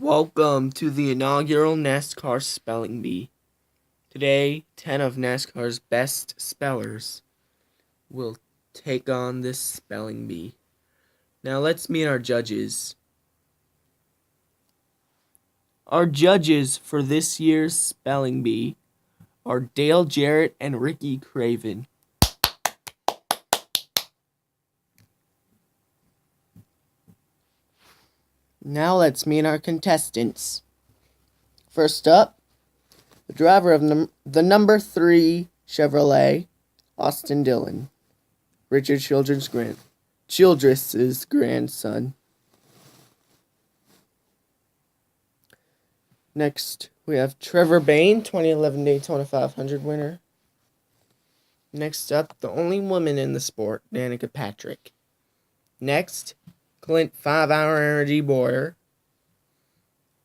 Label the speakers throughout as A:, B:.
A: Welcome to the inaugural NASCAR Spelling Bee. Today, 10 of NASCAR's best spellers will take on this spelling bee. Now let's meet our judges. Our judges for this year's spelling bee are Dale Jarrett and Ricky Craven. Now let's meet our contestants. First up, the driver of the number 3 Chevrolet, Austin Dillon, Richard Childress's grandson. Next, we have Trevor Bayne, 2011 Daytona 500 winner. Next up, the only woman in the sport, Danica Patrick. Next, Clint 5-Hour Energy Boyer.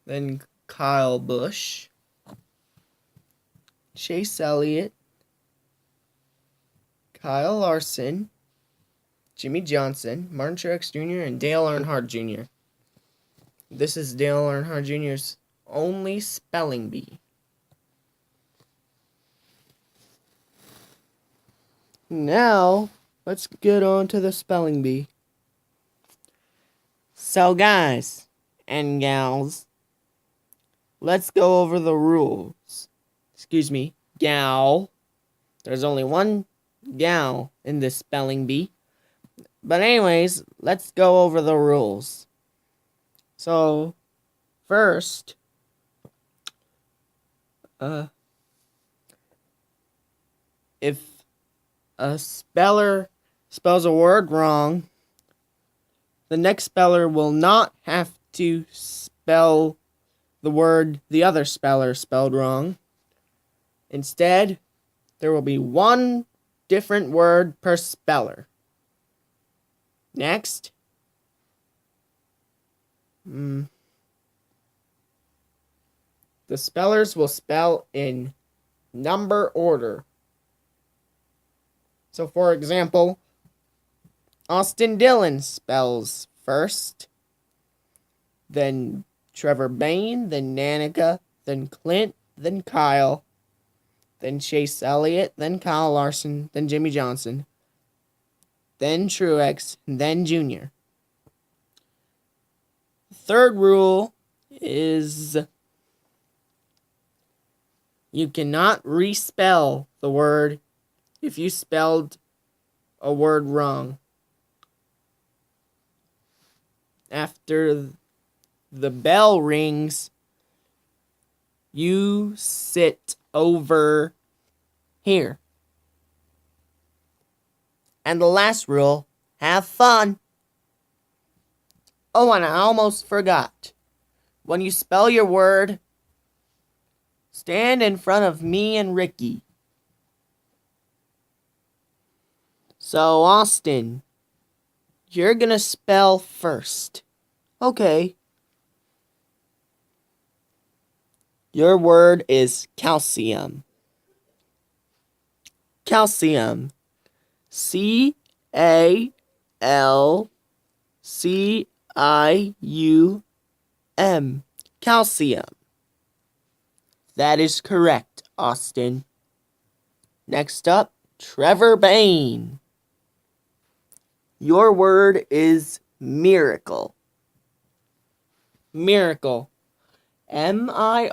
A: Then Kyle Busch. Chase Elliott. Kyle Larson. Jimmy Johnson, Martin Truex Jr., and Dale Earnhardt Jr. This is Dale Earnhardt Jr.'s only spelling bee. Now, let's get on to the spelling bee. So guys and gals, let's go over the rules. Excuse me, gal. There's only one gal in this spelling bee. But anyways, let's go over the rules. So, first, if a speller spells a word wrong, the next speller will not have to spell the word the other speller spelled wrong. Instead, there will be one different word per speller. Next, the spellers will spell in number order. So, for example, Austin Dillon spells first, then Trevor Bayne, then Danica, then Clint, then Kyle, then Chase Elliott, then Kyle Larson, then Jimmy Johnson, then Truex, then Jr. The third rule is you cannot respell the word if you spelled a word wrong. After the bell rings, you sit over here. And the last rule, have fun. Oh, and I almost forgot. When you spell your word, stand in front of me and Ricky. So, Austin, you're gonna spell first. Okay. Your word is calcium. Calcium. C-A-L-C-I-U-M. Calcium. That is correct, Austin. Next up, Trevor Bayne. Your word is miracle. Miracle. M-I-R-A-C-L-E.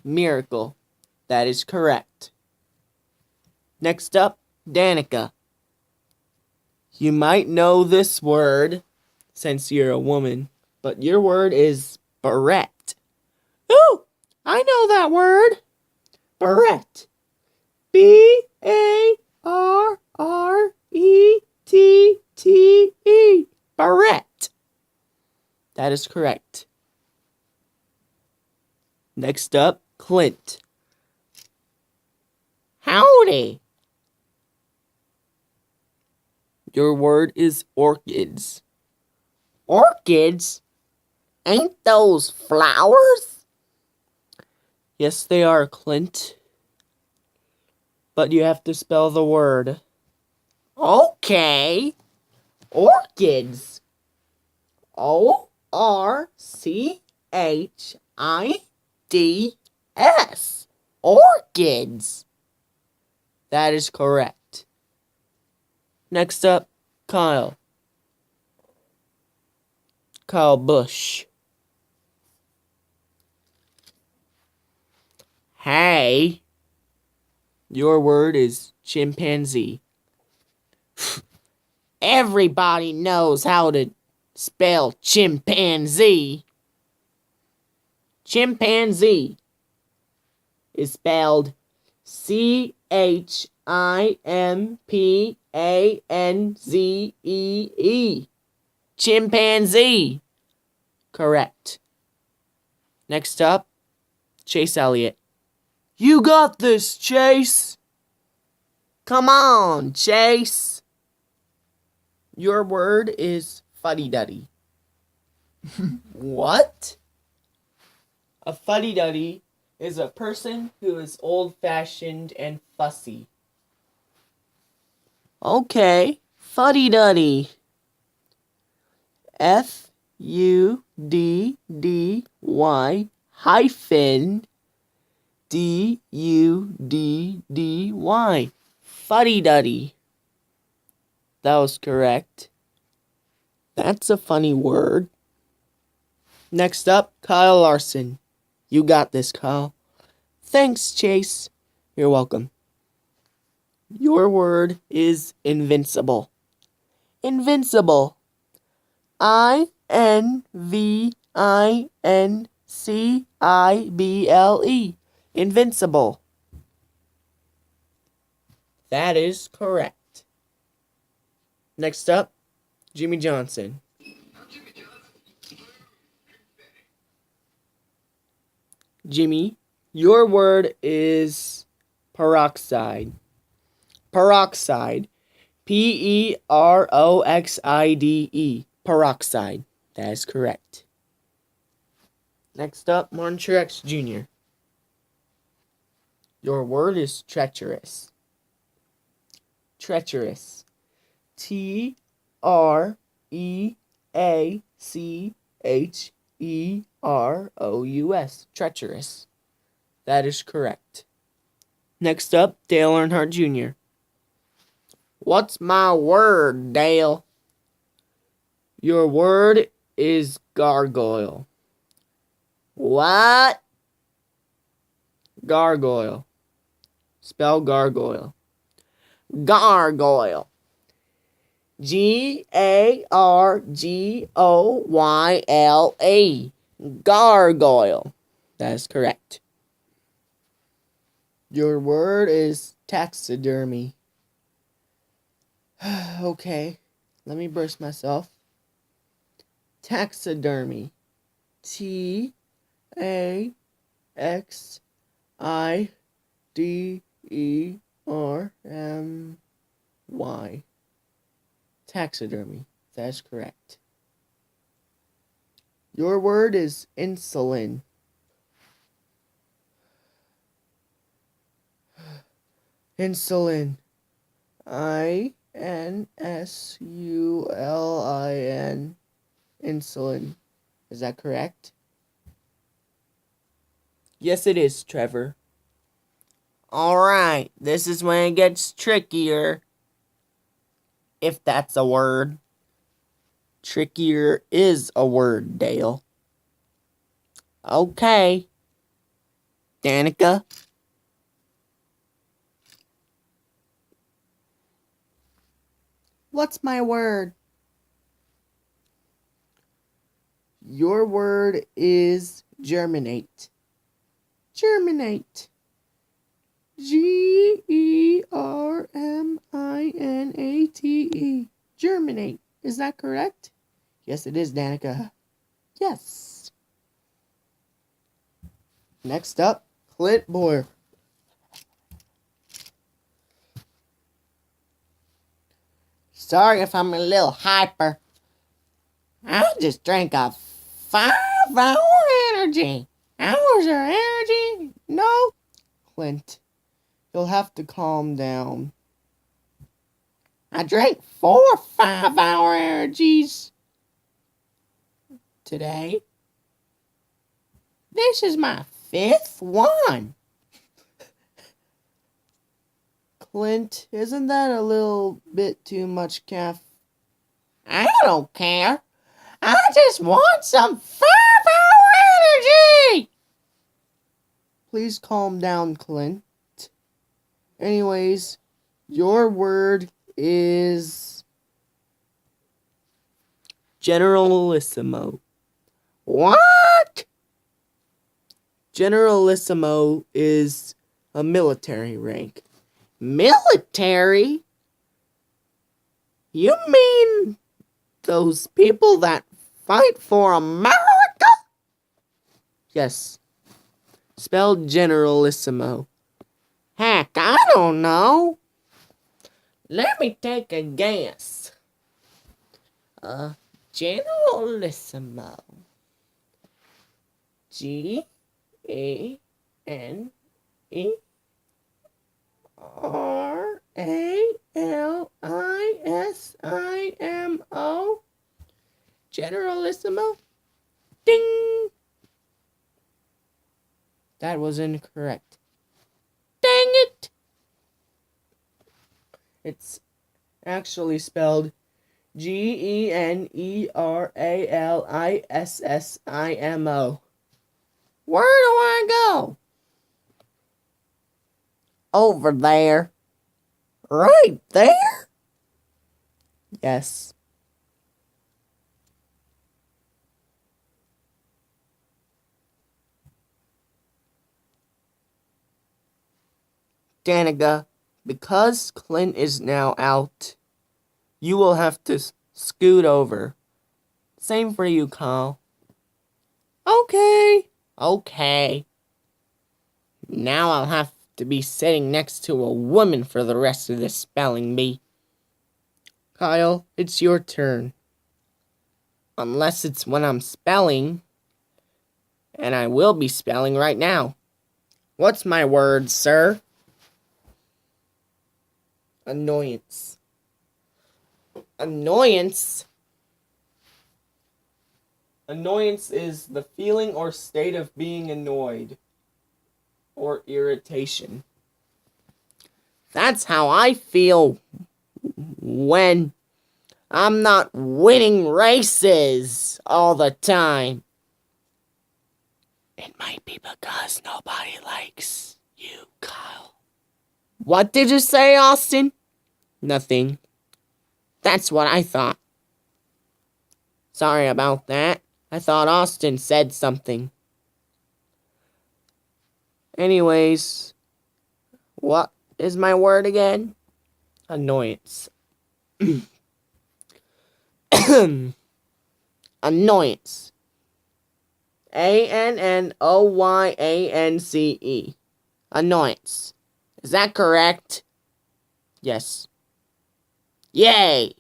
A: Miracle. That is correct. Next up, Danica. You might know this word since you're a woman, but your word is barrette. Ooh, I know that word. Barrette. B-A-R-R-E-T-T-E. Barrette. That is correct. Next up, Clint. Howdy. Your word is orchids. Orchids? Ain't those flowers? Yes, they are, Clint. But you have to spell the word. Okay. Orchids. O-R-C-H-I-D-S. Orchids. That is correct. Next up, Kyle. Kyle Bush. Hey. Your word is chimpanzee. Everybody knows how to spell chimpanzee. Chimpanzee is spelled Chimpanzee. Chimpanzee. Correct. Next up, Chase Elliott. You got this, Chase. Come on, Chase. Your word is fuddy-duddy. What? A fuddy-duddy is a person who is old-fashioned and fussy. Okay, fuddy-duddy. Fuddy hyphen Duddy. Fuddy-duddy. That was correct. That's a funny word. Next up, Kyle Larson. You got this, Kyle. Thanks, Chase. You're welcome. Your word is invincible. Invincible. INVINCIBLE. Invincible. That is correct. Next up, Jimmy Johnson. Jimmy, your word is peroxide. Peroxide. PEROXIDE. Peroxide. That is correct. Next up, Martin Truex Jr. Your word is treacherous. Treacherous. TREACHEROUS. Treacherous. That is correct. Next up, Dale Earnhardt Jr. What's my word, Dale? Your word is gargoyle. What? Gargoyle. Spell gargoyle. Gargoyle. GARGOYLE. Gargoyle. That is correct. Your word is taxidermy. Okay, let me burst myself. Taxidermy. TAXIDERMY. Taxidermy. That's correct. Your word is insulin. Insulin. INSULIN. Insulin. Is that correct? Yes, it is, Trevor. Alright, this is when it gets trickier. If that's a word. Trickier is a word, Dale. Okay. Danica. What's my word? Your word is germinate. Germinate. GERMINATE. Germinate. Is that correct? Yes, it is, Danica. Yes. Next up, Clint Boyer. Sorry if I'm a little hyper. I just drank a 5-hour energy. Hours of energy? No. Clint, you'll have to calm down. I drank 4 5-hour energies today. This is my 5th one. Clint, isn't that a little bit too much caffeine? I don't care. I just want some 5-hour energy! Please calm down, Clint. Anyways, your word is Generalissimo. What? Generalissimo is a military rank. Military? You mean those people that fight for America? Yes. Spelled Generalissimo. Heck, I don't know. Let me take a guess. Generalissimo. Generalissimo. Generalissimo. Ding! That was incorrect. Dang it! It's actually spelled Generalissimo. Where do I go? Over there. Right there? Yes. Danica, because Clint is now out, you will have to scoot over. Same for you, Kyle. Okay. Now I'll have to be sitting next to a woman for the rest of this spelling bee. Kyle, it's your turn. Unless it's when I'm spelling. And I will be spelling right now. What's my word, sir? Annoyance. Annoyance? Annoyance is the feeling or state of being annoyed. Or irritation. That's how I feel when I'm not winning races all the time. It might be because nobody likes you, Kyle. What did you say, Austin? Nothing. That's what I thought. Sorry about that. I thought Austin said something. Anyways, what is my word again? Annoyance. Annoyance. Annoyance. Annoyance. Is that correct? Yes. Yay!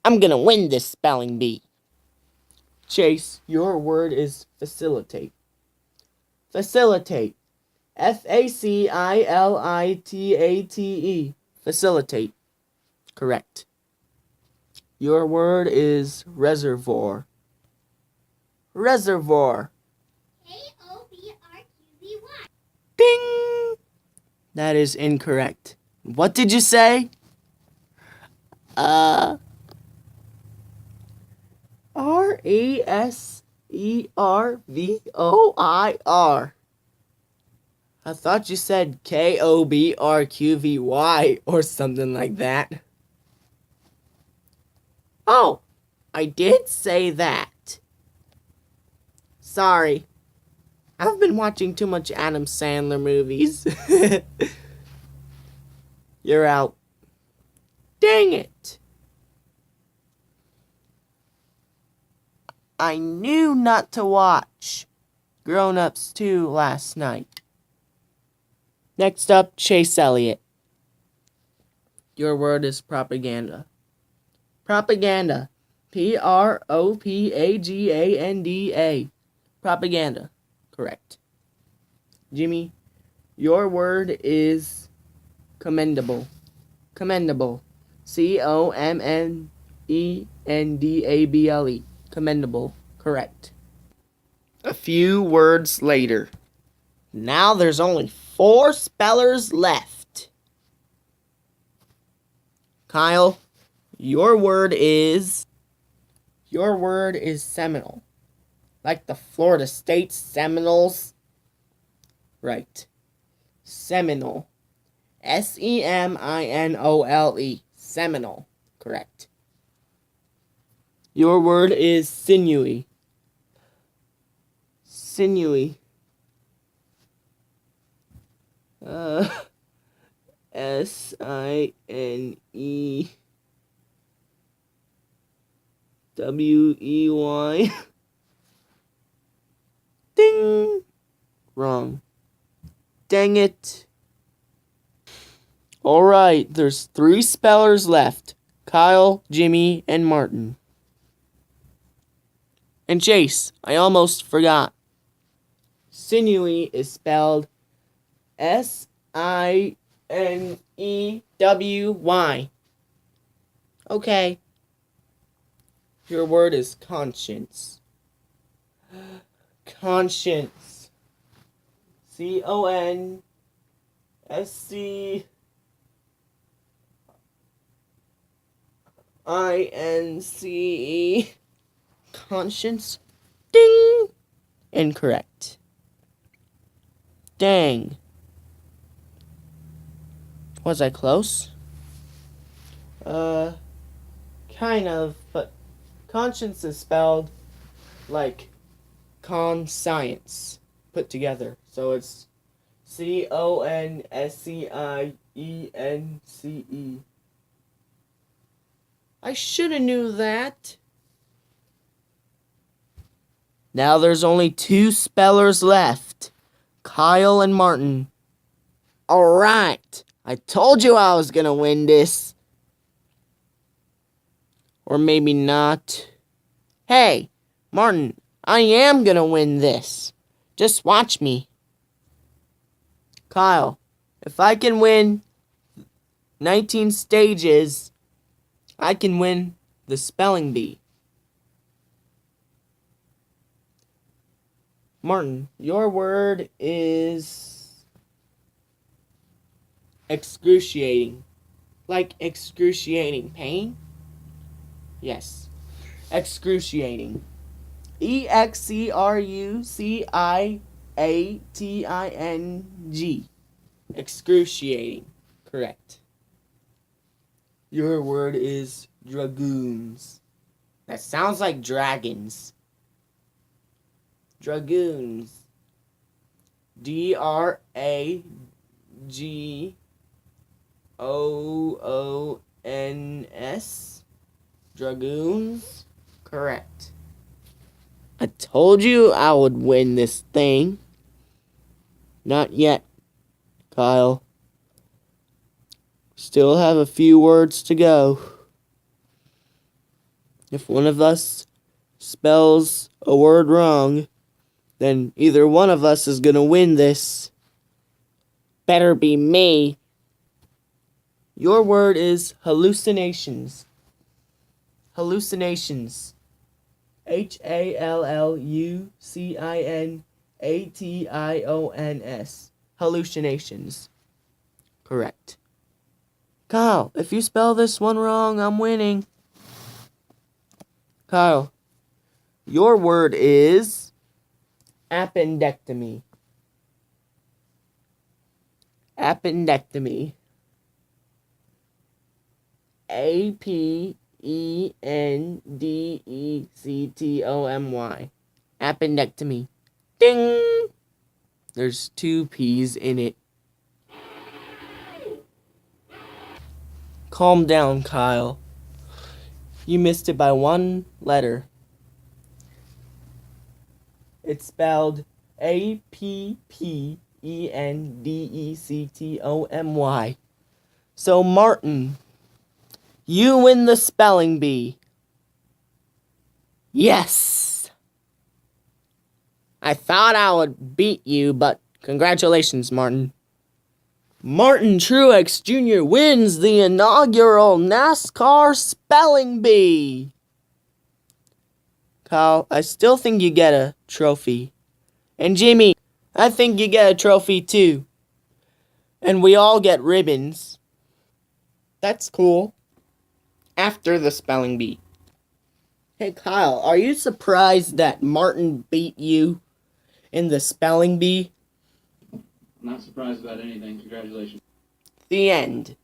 A: I'm gonna win this spelling bee. Chase, your word is facilitate. Facilitate. Facilitate. Facilitate. Correct. Your word is reservoir. Reservoir. Reservoir. Ding! That is incorrect. What did you say? Reservoir. I thought you said Kobrqvy or something like that. Oh, I did say that. Sorry. I've been watching too much Adam Sandler movies. You're out. Dang it. I knew not to watch Grown Ups 2 last night. Next up, Chase Elliott. Your word is propaganda. Propaganda. Propaganda. Propaganda. Correct. Jimmy, your word is commendable. Commendable. Commendable. Commendable. Correct. A few words later. Now there's only 4 spellers left. Kyle, your word is Seminole. Like the Florida State Seminoles. Right. Seminole. Seminole. Seminole. Correct. Your word is sinewy. Sinewy. Sinewey. Ding! Wrong. Dang it. Alright, there's 3 spellers left. Kyle, Jimmy, and Martin. And Chase, I almost forgot. Sinewy is spelled Sinewy. Okay. Your word is conscience. Conscience. Consce. Conscience. Ding! Incorrect. Dang. Was I close? Kind of, but conscience is spelled like conscience put together. So it's Conscience. I should have knew that. Now there's only 2 spellers left. Kyle and Martin. Alright. I told you I was gonna win this. Or maybe not. Hey, Martin, I am gonna win this. Just watch me. Kyle, if I can win 19 stages, I can win the spelling bee. Martin, your word is excruciating. Like excruciating pain? Yes. Excruciating. Excruciating. Excruciating. Correct. Your word is dragoons. That sounds like dragons. Dragoons. Dragoons. Dragoons. Correct. I told you I would win this thing. Not yet, Kyle. Still have a few words to go. If one of us spells a word wrong, then either one of us is gonna win this. Better be me. Your word is hallucinations. Hallucinations. Hallucinations. Hallucinations. Correct. Kyle, if you spell this one wrong, I'm winning. Kyle, your word is appendectomy. Appendectomy. Appendectomy. Appendectomy. Ding! There's 2 P's in it. Calm down, Kyle. You missed it by 1 letter. It's spelled Appendectomy. So, Martin, you win the spelling bee. Yes! I thought I would beat you, but congratulations, Martin. Martin Truex Jr. wins the inaugural NASCAR spelling bee. Kyle, I still think you get a trophy. And Jimmy, I think you get a trophy too. And we all get ribbons. That's cool. After the spelling bee. Hey Kyle, are you surprised that Martin beat you in the spelling bee?
B: I'm not surprised about anything. Congratulations.
A: The end.